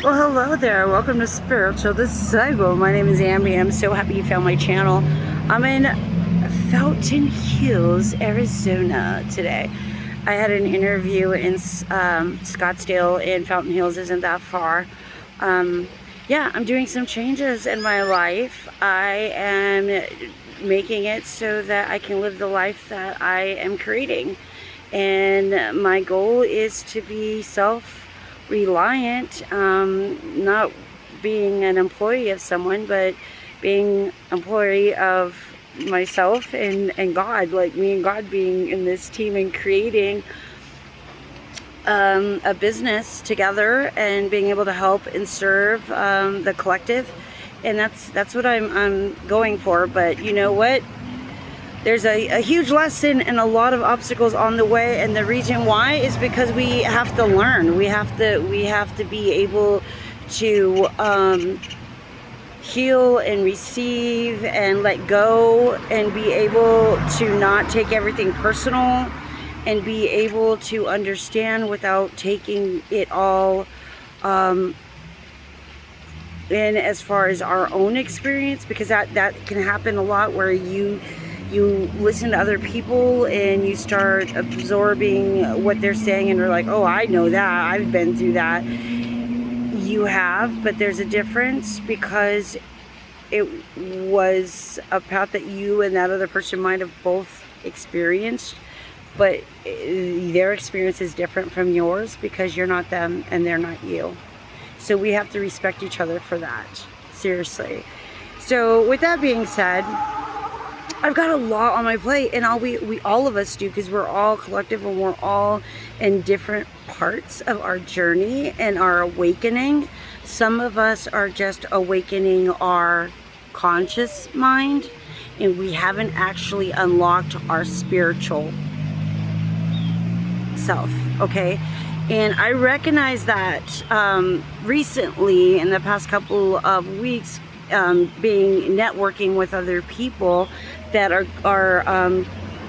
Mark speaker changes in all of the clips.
Speaker 1: Well, hello there. Welcome to Spiritual Disciple. My name is Ambi. I'm so happy you found my channel. I'm in Fountain Hills, Arizona today. I had an interview in Scottsdale, and Fountain Hills isn't that far. Yeah, I'm doing some changes in my life. I am making it so that I can live the life that I am creating. And my goal is to be self-reliant, not being an employee of someone, but being employee of myself and God, like me and God being in this team and creating a business together and being able to help and serve the collective. And that's what I'm going for. But you know what? There's a huge lesson and a lot of obstacles on the way, and the reason why is because we have to learn. We have to be able to heal and receive and let go, and be able to not take everything personal, and be able to understand without taking it all in as far as our own experience, because that can happen a lot, where you listen to other people and you start absorbing what they're saying, and you're like, oh, I know that, I've been through that. You have, but there's a difference, because it was a path that you and that other person might have both experienced, but their experience is different from yours, because you're not them and they're not you. So we have to respect each other for that, seriously. So with that being said, I've got a lot on my plate, and we all of us do, because we're all collective and we're all in different parts of our journey and our awakening. Some of us are just awakening our conscious mind, and we haven't actually unlocked our spiritual self, okay? And I recognize that recently, in the past couple of weeks, being networking with other people that are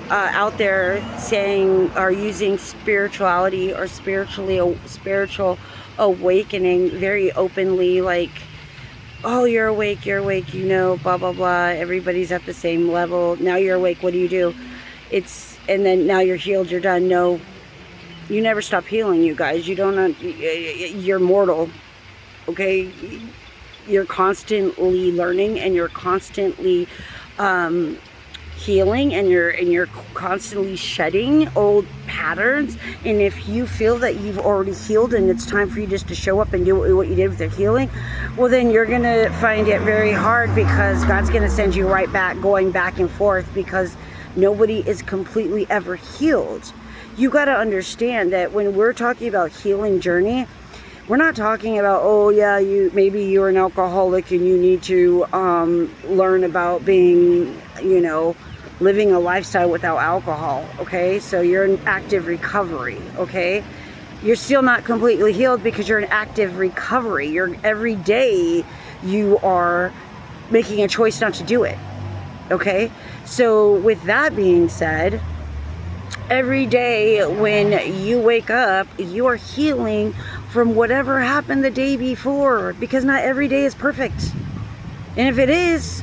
Speaker 1: out there saying, are using spirituality or spiritual awakening very openly, like, oh, you're awake, you know, blah blah blah, everybody's at the same level, now you're awake, what do? And then now you're healed, you're done. No, you never stop healing, you guys. You're mortal, okay? You're constantly learning, and you're constantly healing, and you're constantly shedding old patterns. And if you feel that you've already healed and it's time for you just to show up and do what you did with your healing, well, then you're gonna find it very hard, because God's gonna send you right back, going back and forth, because nobody is completely ever healed. You got to understand that when we're talking about healing journey, we're not talking about, oh yeah, maybe you're an alcoholic and you need to learn about being, you know, living a lifestyle without alcohol, okay? So you're in active recovery, okay? You're still not completely healed, because you're in active recovery. Every day you are making a choice not to do it, okay? So with that being said, every day when you wake up, you are healing from whatever happened the day before, because not every day is perfect. And if it is,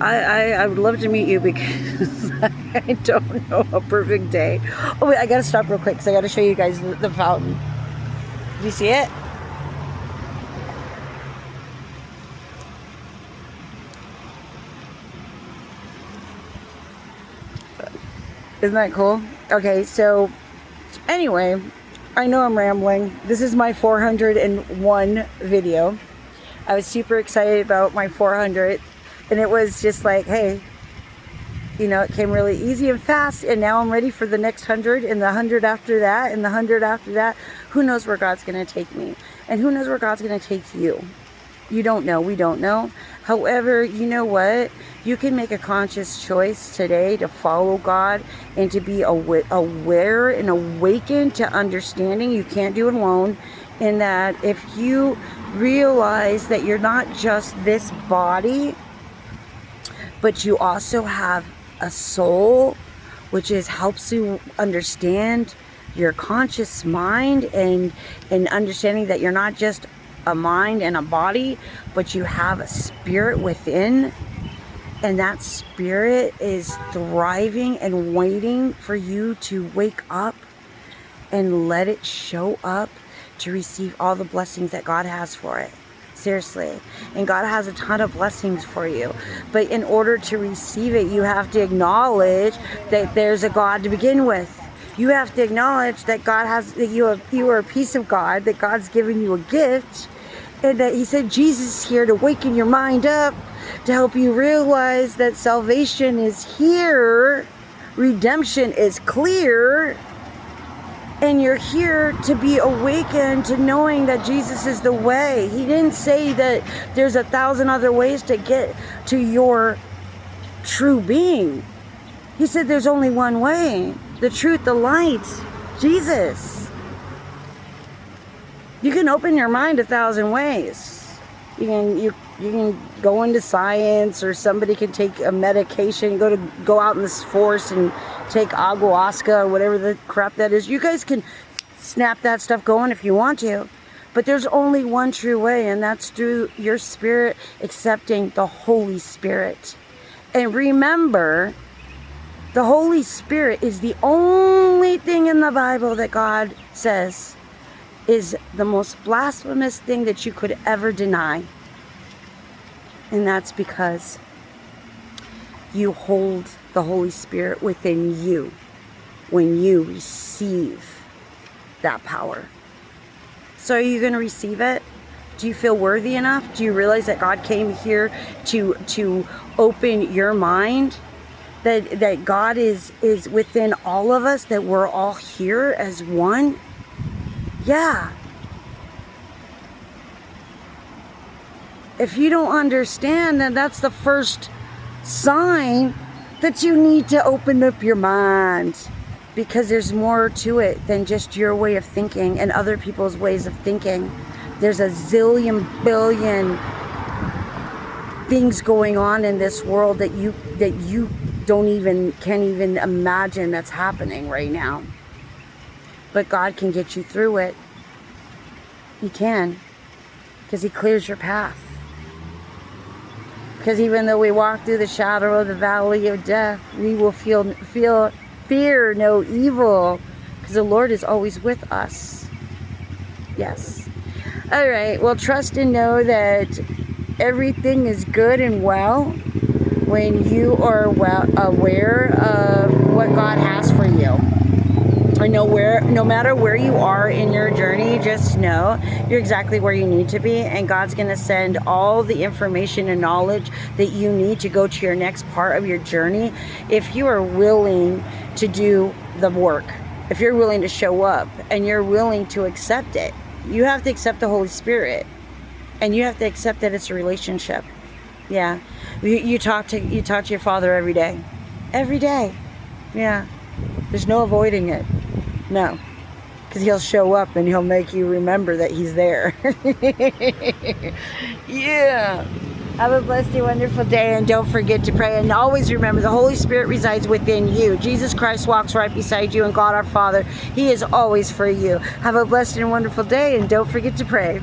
Speaker 1: I would love to meet you, because I don't know a perfect day. Oh wait, I gotta stop real quick, because I gotta show you guys the fountain. Do you see it? Isn't that cool? Okay, so anyway, I know I'm rambling. This is my 401 video. I was super excited about my 400, and it was just like, hey, you know, it came really easy and fast, and now I'm ready for the next 100, and the 100 after that, and the 100 after that. Who knows where God's gonna take me? And who knows where God's gonna take you? You don't know, we don't know. However, you know what? You can make a conscious choice today to follow God and to be aware and awakened to understanding you can't do it alone. And that if you realize that you're not just this body, but you also have a soul, which helps you understand your conscious mind and understanding that you're not just a mind and a body, but you have a spirit within, and that spirit is thriving and waiting for you to wake up and let it show up to receive all the blessings that God has for it. Seriously. And God has a ton of blessings for you. But in order to receive it, you have to acknowledge that there's a God to begin with. You have to acknowledge that God has, that you are a piece of God, that God's given you a gift, and that He said Jesus is here to waken your mind up, to help you realize that salvation is here, redemption is clear, and you're here to be awakened to knowing that Jesus is the way. He didn't say that there's 1,000 other ways to get to your true being. He said there's only one way, the truth, the light, Jesus. You can open your mind 1,000 ways. You can go into science, or somebody can take a medication, go out in this forest and take ayahuasca or whatever the crap that is. You guys can snap that stuff going if you want to. But there's only one true way, and that's through your spirit accepting the Holy Spirit. And remember, the Holy Spirit is the only thing in the Bible that God says is the most blasphemous thing that you could ever deny. And that's because you hold the Holy Spirit within you when you receive that power. So are you going to receive it? Do you feel worthy enough? Do you realize that God came here to open your mind? That God is within all of us, that we're all here as one? Yeah. If you don't understand, then that's the first sign that you need to open up your mind, because there's more to it than just your way of thinking and other people's ways of thinking. There's a zillion billion things going on in this world that you can't even imagine that's happening right now. But God can get you through it. He can, because He clears your path. Because even though we walk through the shadow of the valley of death, we will fear no evil, because the Lord is always with us. Yes. All right. Well, trust and know that everything is good and well when you are aware of what God has for you. And no matter where you are in your journey, just know you're exactly where you need to be, and God's going to send all the information and knowledge that you need to go to your next part of your journey if you are willing to do the work, if you're willing to show up and you're willing to accept it. You have to accept the Holy Spirit, and you have to accept that it's a relationship. Yeah, you talk to your Father every day. Yeah, there's no avoiding it. No, because He'll show up and He'll make you remember that He's there. Yeah. Have a blessed and wonderful day, and don't forget to pray. And always remember, the Holy Spirit resides within you. Jesus Christ walks right beside you, and God our Father, He is always for you. Have a blessed and wonderful day, and don't forget to pray.